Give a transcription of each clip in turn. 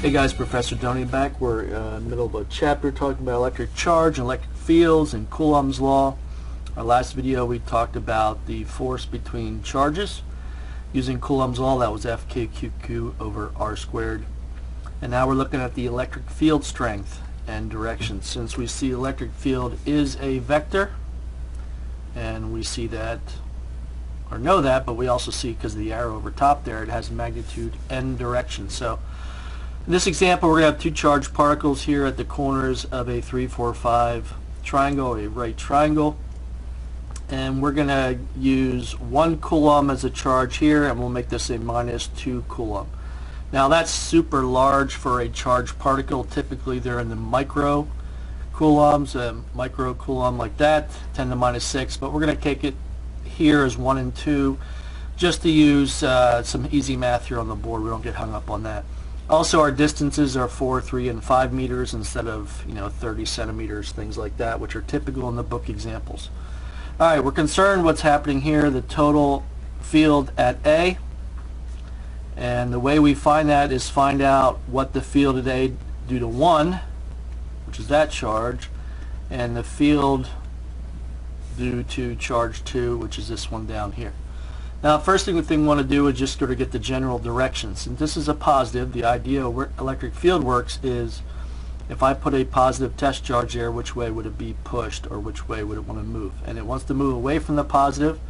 Hey guys, Professor Doney back. We're in the middle of a chapter talking about electric charge and electric fields and Coulomb's law. Our last video we talked about the force between charges using Coulomb's law. That was FKQQ over R squared. And now we're looking at the electric field strength and direction. Since we see electric field is a vector, and we see that, or know that, but we also see because of the arrow over top there, it has magnitude and direction. So in this example, we're going to have two charged particles here at the corners of a 3, 4, 5 triangle, a right triangle. And we're going to use 1 Coulomb as a charge here, and we'll make this a minus 2 Coulomb. Now that's super large for a charged particle. Typically they're in the micro coulombs, micro coulomb like that, 10 to the minus 6. But we're going to take it here as 1 and 2 just to use some easy math here on the board. We don't get hung up on that. Also, our distances are 4, 3, and 5 meters instead of 30 centimeters, things like that, which are typical in the book examples. All right, we're concerned what's happening here, the total field at A, and the way we find that is find out what the field at A due to 1, which is that charge, and the field due to charge 2, which is this one down here. Now, first thing we want to do is just sort of get the general direction. Since this is a positive, the idea where electric field works is if I put a positive test charge there, which way would it be pushed, or which way would it want to move? And it wants to move away from the positive,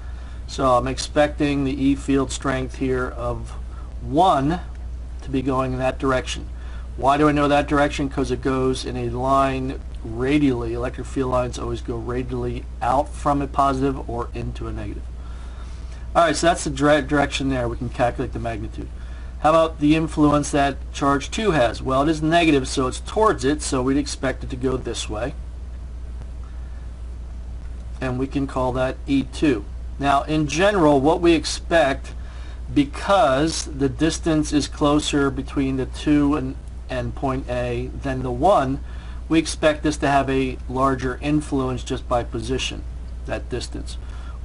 so I'm expecting the E field strength here of 1 to be going in that direction. Why do I know that direction? Because it goes in a line radially. Electric field lines always go radially out from a positive or into a negative. Alright, so that's the direction there. We can calculate the magnitude. How about the influence that charge 2 has? Well, it is negative, so it's towards it, so we'd expect it to go this way. And we can call that E2. Now, in general, what we expect, because the distance is closer between the 2 and point A than the 1, we expect this to have a larger influence just by position, that distance.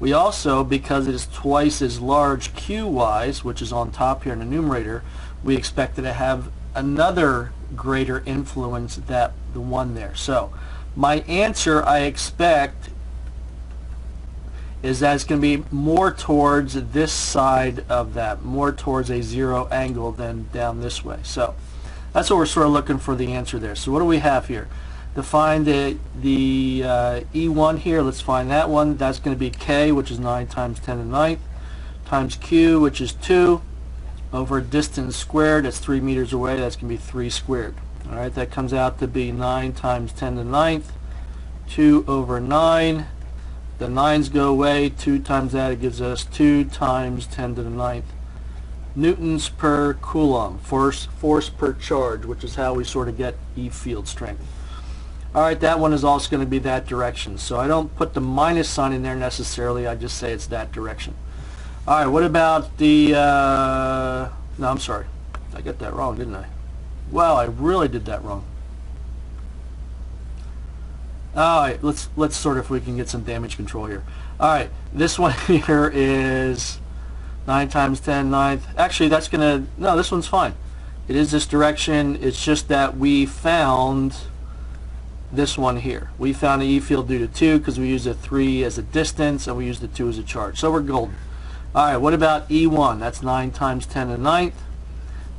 We also, because it is twice as large Q-wise, which is on top here in the numerator, we expect it to have another greater influence than the 1 there. So my answer, I expect, is that it's going to be more towards this side of that, more towards a 0 angle than down this way. So that's what we're sort of looking for the answer there. So what do we have here? To find the E1 here, let's find that one. That's going to be K, which is 9 times 10 to the 9th, times Q, which is 2, over distance squared. That's 3 meters away. That's going to be 3 squared. All right, that comes out to be 9 times 10 to the 9th, 2 over 9. The 9's go away. 2 times that, it gives us 2 times 10 to the 9th newtons per coulomb, force per charge, which is how we sort of get E field strength. Alright, that one is also going to be that direction. So I don't put the minus sign in there necessarily, I just say it's that direction. Alright, what about the, no, I'm sorry. I got that wrong, didn't I? Wow, I really did that wrong. Alright, let's sort of, if we can get some damage control here. Alright, this one here is 9 times 10 9th. Actually, that's going to, no, this one's fine. It is this direction, it's just that we found this one here. We found the E field due to 2 because we used a 3 as a distance and we used the 2 as a charge. So we're golden. Alright, what about E1? That's 9 times 10 to the 9th.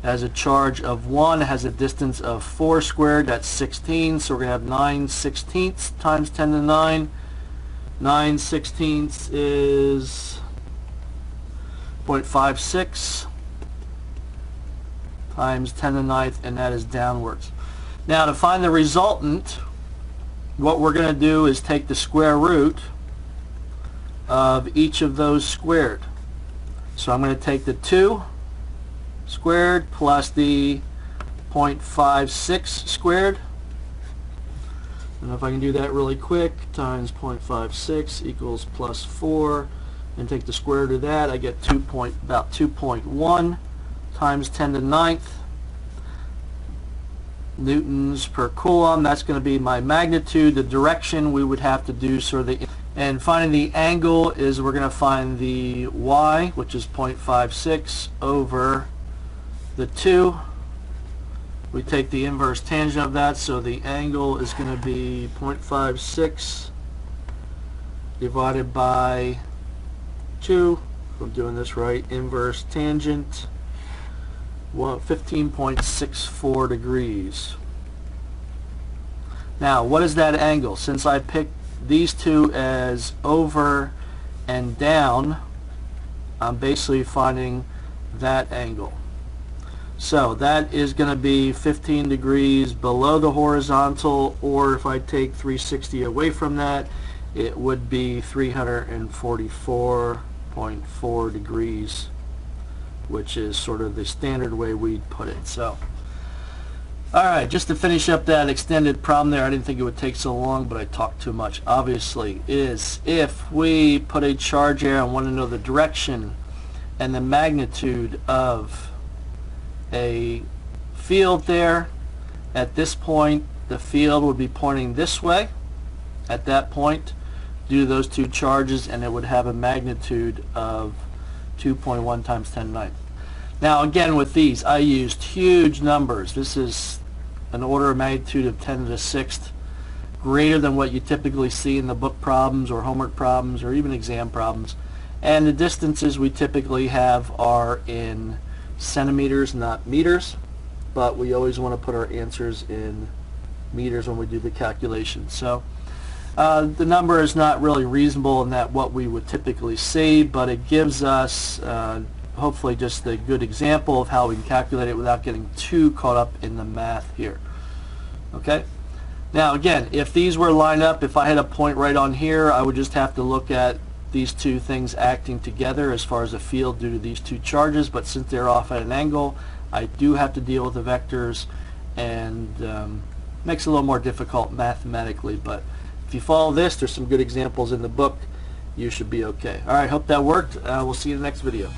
Has a charge of 1, has a distance of 4 squared, that's 16. So we're going to have 9 sixteenths times 10 to the 9. 9 sixteenths is 0.56 times 10 to the 9th, and that is downwards. Now to find the resultant, what we're going to do is take the square root of each of those squared. So I'm going to take the 2 squared plus the 0.56 squared. And if I can do that really quick, times 0.56 equals plus 4, and take the square root of that, I get about 2.1 times 10 to the 9th newtons per coulomb. That's going to be my magnitude. The direction we would have to do sort of the, and finding the angle is we're going to find the y, which is 0.56 over the 2 We take the inverse tangent of that, so the angle is going to be 0.56 divided by 2, if I'm doing this right, inverse tangent, 15.64 degrees. Now, what is that angle? Since I picked these two as over and down, I'm basically finding that angle. So that is going to be 15 degrees below the horizontal, or if I take 360 away from that, it would be 344.4 degrees, which is sort of the standard way we'd put it. So, alright, just to finish up that extended problem there, I didn't think it would take so long, but I talked too much, obviously, is if we put a charge here and want to know the direction and the magnitude of a field there, at this point the field would be pointing this way at that point due to those two charges, and it would have a magnitude of 2.1 times 10 to the 9th. Now again, with these I used huge numbers. This is an order of magnitude of 10 to the 6th, greater than what you typically see in the book problems or homework problems or even exam problems, and the distances we typically have are in centimeters, not meters, but we always want to put our answers in meters when we do the calculation. So the number is not really reasonable in that what we would typically see, but it gives us hopefully just a good example of how we can calculate it without getting too caught up in the math here. Okay? Now again, if these were lined up, if I had a point right on here, I would just have to look at these two things acting together as far as the field due to these two charges, but since they're off at an angle, I do have to deal with the vectors, and makes it a little more difficult mathematically, but if you follow this, there's some good examples in the book, you should be okay. Alright, hope that worked. We'll see you in the next video.